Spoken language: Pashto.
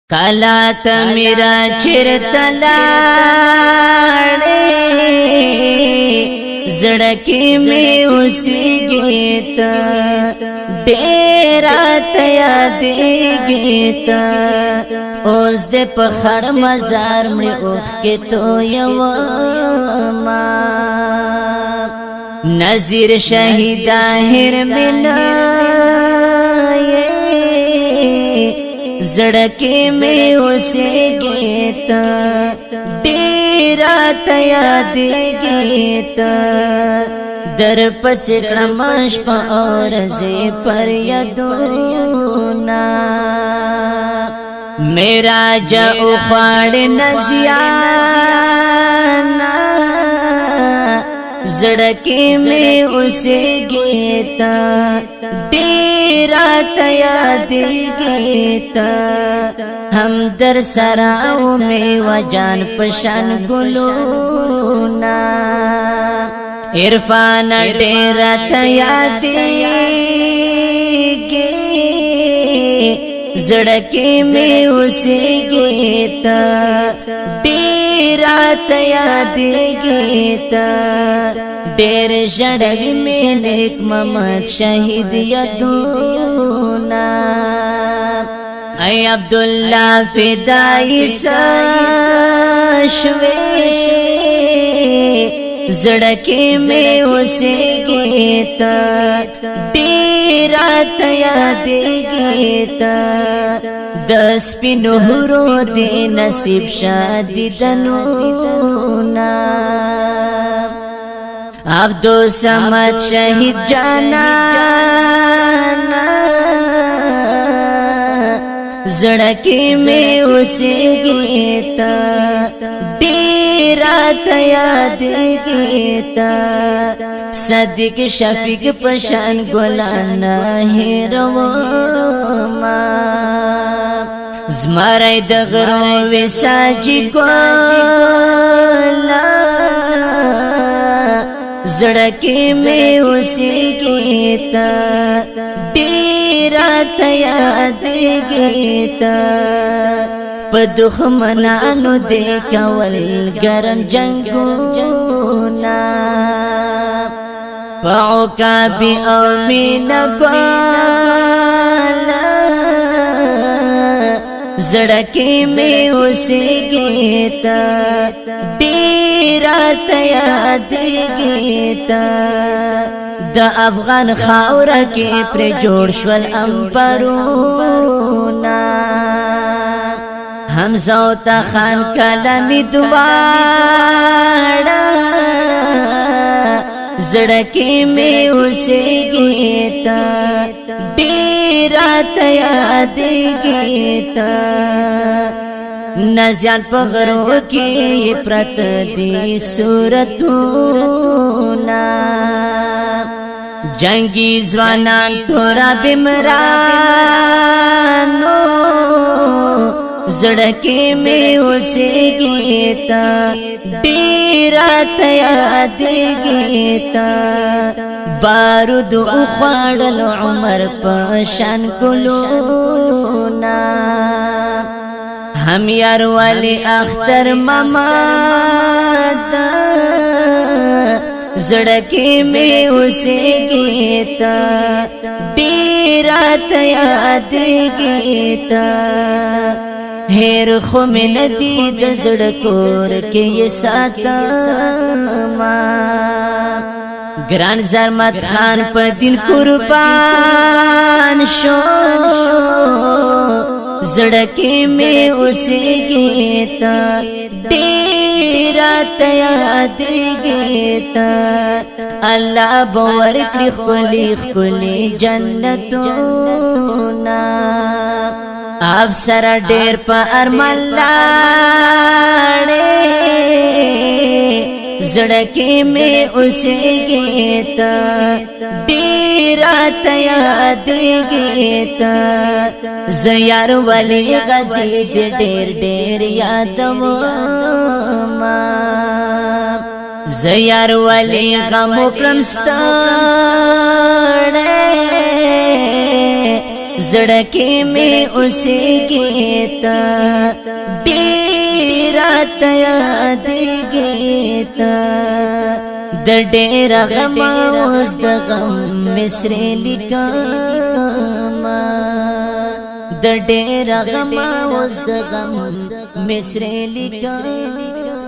کلا تا میرا چرتلاڑے زڑکی میں اسی گیتا ڈیرا تیا دے گیتا اوز دے پخڑ مزار مڑی اوخ کے تو یواما نظیر شہید آہر ملائے زڑکی میں اسے گیتا ڈیرا تیا دے گیتا در پس رمش پا اور زی پر یدونا میرا جا اخوار نزیانا زڑکی میں اسے گیتا ڈیرا تیا دے گیتا ہم در سراؤ میں وجان پشان گلونا عرفان ڈیرا تیا دے گے زڑکی میں اسے گیتا ڈیرا تیا دے گیتا ڈیر جڑوی میں نیک محمد شہید یدونا اے عبداللہ فدائی ساشوے زڑکی میں اسے گیتا ڈیرا تیا دے گیتا دس پی نہرو دے نصیب شادی دنونا عبدو سمد شہید جانانا زڑکی میں اسے گیتا ڈیرا تیا دے گیتا صدیق شفیق پشان گلانا ہے رواما زمرائی دغرو ویساجی گولا زڑکی میں اسے گیتا ڈیرا تیا دے گیتا پدخمنانو دے کول گرم جنگونا پعوکابی او مین گوالا زڑکی میں اسے گیتا ڈیرا تیا دے گیتا دا افغان خاورا کے پر جوڑ شول امپرونا حمزہ و تا خان کلامی دواڑا زڑکی میں اسے گیتا ڈیرا تیا دے گیتا نزیان پغرو کی پرت دی صورتونا جنگی زوانان تورا بمرانو زڑکی میں اسے گیتا ڈیرا تیا دے گیتا بارود اخوارل عمر پشان کلونا ہم یار والی اختر ممادا زڑکی میں اسے گیتا ڈیرا تیا دے گیتا ہیر خم ندی دزڑکور کے یہ ساتا گران زرمت خان پا دن قربان شو زڑکی میں اسے گیتا ڈیرا تیا دے گیتا اللہ بورکلی خلی خلی جنتونا آپ سرا ڈیر پا ارمان لاڑے زڑکی میں اسے گیتا ڈیرا تیا دے گیتا زیار والی غزید ڈیر ڈیر یادوما زیار والی غم اکرم ستاڑے زړکی می اوسېږي تا ډېر راته یادېږي تا د ډېر غم اوس د غم مصرې لیکمه د ډېر غم اوس د غم مصرې لیکمه